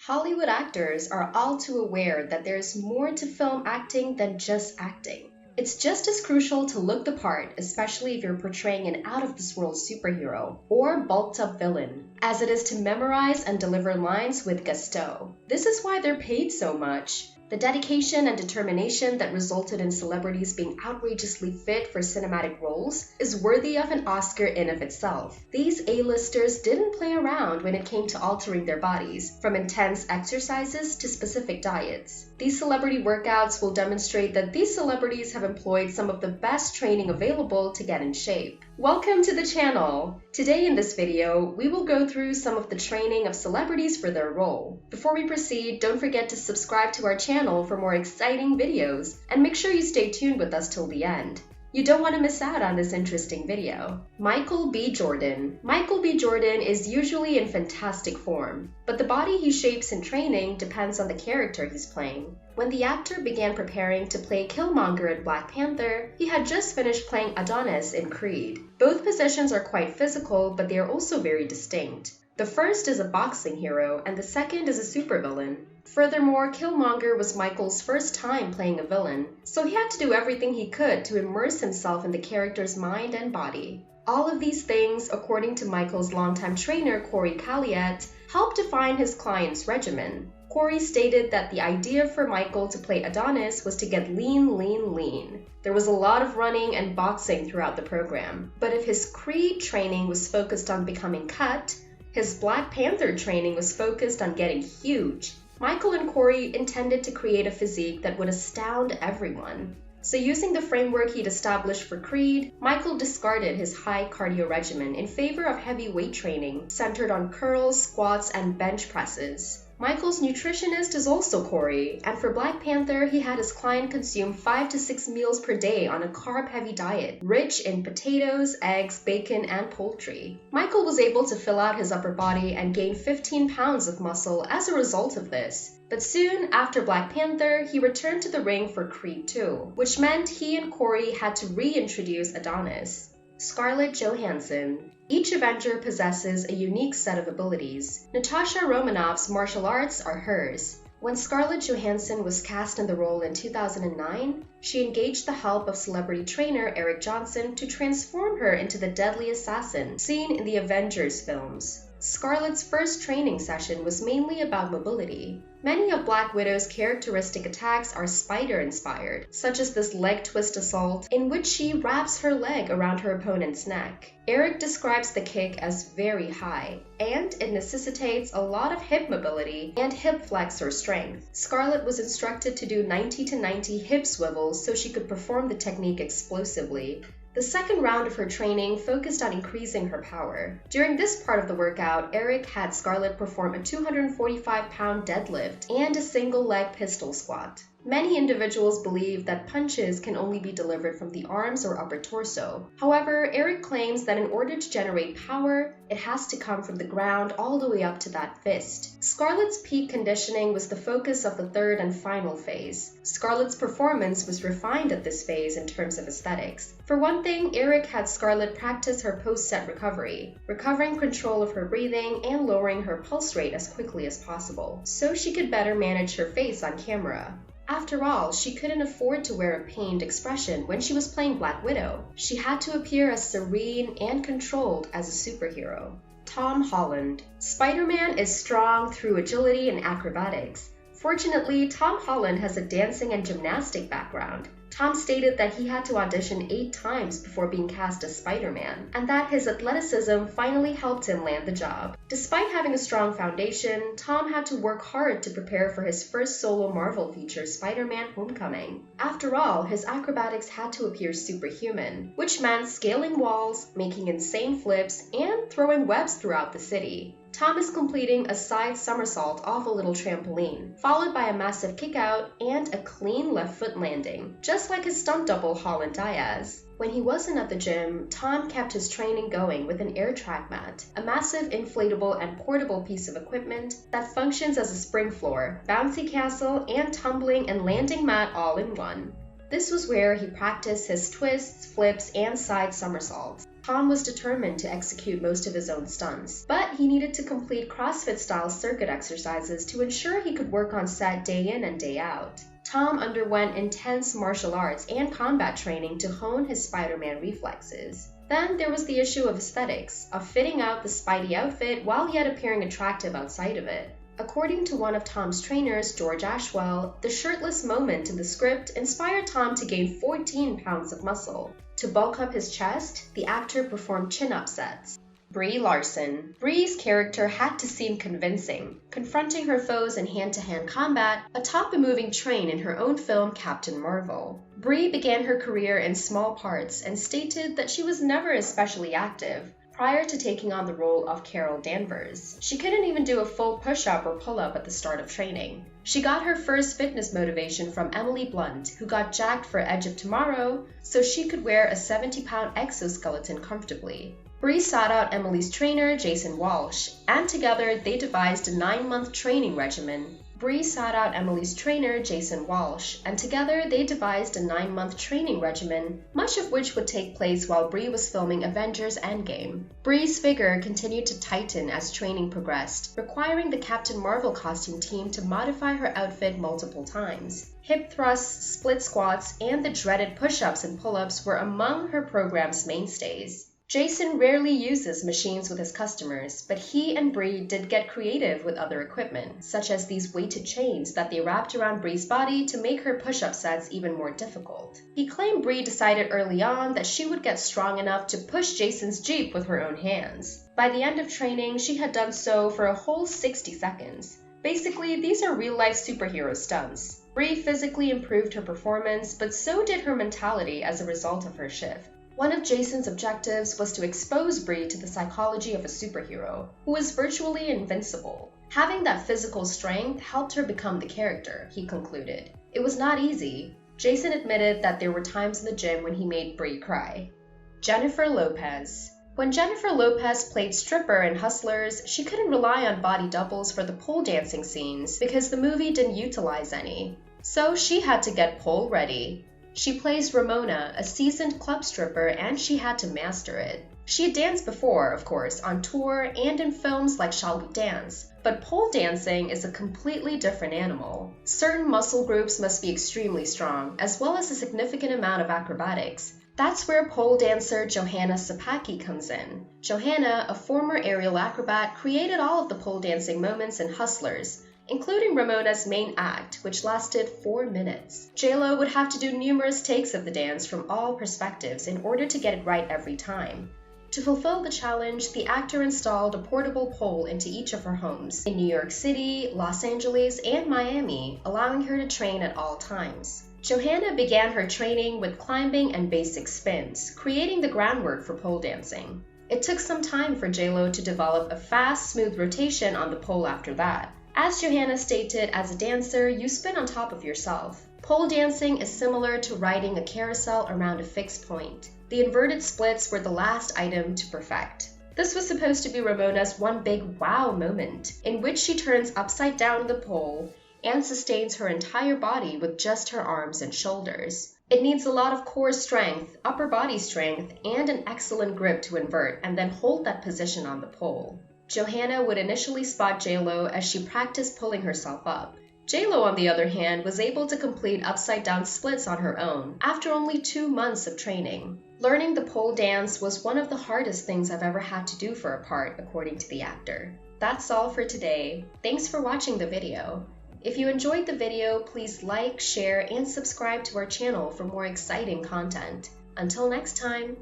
Hollywood actors are all too aware that there's more to film acting than just acting. It's just as crucial to look the part, especially if you're portraying an out-of-this-world superhero or bulked-up villain, as it is to memorize and deliver lines with gusto. This is why they're paid so much. The dedication and determination that resulted in celebrities being outrageously fit for cinematic roles is worthy of an Oscar in of itself. These A-listers didn't play around when it came to altering their bodies, from intense exercises to specific diets. These celebrity workouts will demonstrate that these celebrities have employed some of the best training available to get in shape. Welcome to the channel! Today in this video, we will go through some of the training of celebrities for their role. Before we proceed, don't forget to subscribe to our channel for more exciting videos, and make sure you stay tuned with us till the end. You don't want to miss out on this interesting video. Michael B. Jordan. Michael B. Jordan is usually in fantastic form, but the body he shapes in training depends on the character he's playing. When the actor began preparing to play Killmonger in Black Panther, he had just finished playing Adonis in Creed. Both positions are quite physical, but they are also very distinct. The first is a boxing hero, and the second is a supervillain. Furthermore, Killmonger was Michael's first time playing a villain, so he had to do everything he could to immerse himself in the character's mind and body. All of these things, according to Michael's longtime trainer Corey Calliet, helped define his client's regimen. Corey stated that the idea for Michael to play Adonis was to get lean. There was a lot of running and boxing throughout the program, but if his Creed training was focused on becoming cut, his Black Panther training was focused on getting huge. Michael and Corey intended to create a physique that would astound everyone. So using the framework he'd established for Creed, Michael discarded his high cardio regimen in favor of heavy weight training centered on curls, squats, and bench presses. Michael's nutritionist is also Corey, and for Black Panther, he had his client consume 5 to 6 meals per day on a carb-heavy diet, rich in potatoes, eggs, bacon, and poultry. Michael was able to fill out his upper body and gain 15 pounds of muscle as a result of this. But soon after Black Panther, he returned to the ring for Creed 2, which meant he and Corey had to reintroduce Adonis. Scarlett Johansson. Each Avenger possesses a unique set of abilities. Natasha Romanoff's martial arts are hers. When Scarlett Johansson was cast in the role in 2009, she engaged the help of celebrity trainer Eric Johnson to transform her into the deadly assassin seen in the Avengers films. Scarlett's first training session was mainly about mobility. Many of Black Widow's characteristic attacks are spider-inspired, such as this leg twist assault, in which she wraps her leg around her opponent's neck. Eric describes the kick as very high, and it necessitates a lot of hip mobility and hip flexor strength. Scarlett was instructed to do 90 to 90 hip swivels so she could perform the technique explosively. The second round of her training focused on increasing her power. During this part of the workout, Eric had Scarlett perform a 245-pound deadlift and a single-leg pistol squat. Many individuals believe that punches can only be delivered from the arms or upper torso. However, Eric claims that in order to generate power, it has to come from the ground all the way up to that fist. Scarlett's peak conditioning was the focus of the third and final phase. Scarlett's performance was refined at this phase in terms of aesthetics. For one thing, Eric had Scarlett practice her post-set recovery, recovering control of her breathing and lowering her pulse rate as quickly as possible, so she could better manage her face on camera. After all, she couldn't afford to wear a pained expression when she was playing Black Widow. She had to appear as serene and controlled as a superhero. Tom Holland. Spider-Man is strong through agility and acrobatics. Fortunately, Tom Holland has a dancing and gymnastic background. Tom stated that he had to audition 8 times before being cast as Spider-Man, and that his athleticism finally helped him land the job. Despite having a strong foundation, Tom had to work hard to prepare for his first solo Marvel feature, Spider-Man: Homecoming. After all, his acrobatics had to appear superhuman, which meant scaling walls, making insane flips, and throwing webs throughout the city. Tom is completing a side somersault off a little trampoline, followed by a massive kick-out and a clean left foot landing, just like his stunt double Holland Diaz. When he wasn't at the gym, Tom kept his training going with an air track mat, a massive inflatable and portable piece of equipment that functions as a spring floor, bouncy castle, and tumbling and landing mat all in one. This was where he practiced his twists, flips, and side somersaults. Tom was determined to execute most of his own stunts, but he needed to complete CrossFit-style circuit exercises to ensure he could work on set day in and day out. Tom underwent intense martial arts and combat training to hone his Spider-Man reflexes. Then there was the issue of aesthetics, of fitting out the Spidey outfit while yet appearing attractive outside of it. According to one of Tom's trainers, George Ashwell, the shirtless moment in the script inspired Tom to gain 14 pounds of muscle. To bulk up his chest, the actor performed chin-up sets. Brie Larson. Brie's character had to seem convincing, confronting her foes in hand-to-hand combat atop a moving train in her own film Captain Marvel. Brie began her career in small parts and stated that she was never especially active prior to taking on the role of Carol Danvers. She couldn't even do a full push-up or pull-up at the start of training. She got her first fitness motivation from Emily Blunt, who got jacked for Edge of Tomorrow so she could wear a 70-pound exoskeleton comfortably. Brie sought out Emily's trainer, Jason Walsh, and together they devised a 9-month training regimen. Brie sought out Emily's trainer, Jason Walsh, and together they devised a 9-month training regimen, much of which would take place while Brie was filming Avengers Endgame. Brie's figure continued to tighten as training progressed, requiring the Captain Marvel costume team to modify her outfit multiple times. Hip thrusts, split squats, and the dreaded push-ups and pull-ups were among her program's mainstays. Jason rarely uses machines with his customers, but he and Brie did get creative with other equipment, such as these weighted chains that they wrapped around Brie's body to make her push-up sets even more difficult. He claimed Brie decided early on that she would get strong enough to push Jason's Jeep with her own hands. By the end of training, she had done so for a whole 60 seconds. Basically, these are real-life superhero stunts. Brie physically improved her performance, but so did her mentality as a result of her shift. One of Jason's objectives was to expose Brie to the psychology of a superhero, who was virtually invincible. Having that physical strength helped her become the character, he concluded. It was not easy. Jason admitted that there were times in the gym when he made Brie cry. Jennifer Lopez. When Jennifer Lopez played stripper in Hustlers, she couldn't rely on body doubles for the pole dancing scenes because the movie didn't utilize any. So she had to get pole ready. She plays Ramona, a seasoned club stripper, and she had to master it. She had danced before, of course, on tour and in films like Shall We Dance, but pole dancing is a completely different animal. Certain muscle groups must be extremely strong, as well as a significant amount of acrobatics. That's where pole dancer Johanna Sapaki comes in. Johanna, a former aerial acrobat, created all of the pole dancing moments in Hustlers, including Ramona's main act, which lasted 4 minutes. J-Lo would have to do numerous takes of the dance from all perspectives in order to get it right every time. To fulfill the challenge, the actor installed a portable pole into each of her homes in New York City, Los Angeles, and Miami, allowing her to train at all times. Johanna began her training with climbing and basic spins, creating the groundwork for pole dancing. It took some time for J-Lo to develop a fast, smooth rotation on the pole after that. As Johanna stated, as a dancer, you spin on top of yourself. Pole dancing is similar to riding a carousel around a fixed point. The inverted splits were the last item to perfect. This was supposed to be Ramona's one big wow moment, in which she turns upside down the pole and sustains her entire body with just her arms and shoulders. It needs a lot of core strength, upper body strength, and an excellent grip to invert and then hold that position on the pole. Johanna would initially spot J-Lo as she practiced pulling herself up. J-Lo, on the other hand, was able to complete upside-down splits on her own after only 2 months of training. Learning the pole dance was one of the hardest things I've ever had to do for a part, according to the actor. That's all for today. Thanks for watching the video. If you enjoyed the video, please like, share, and subscribe to our channel for more exciting content. Until next time!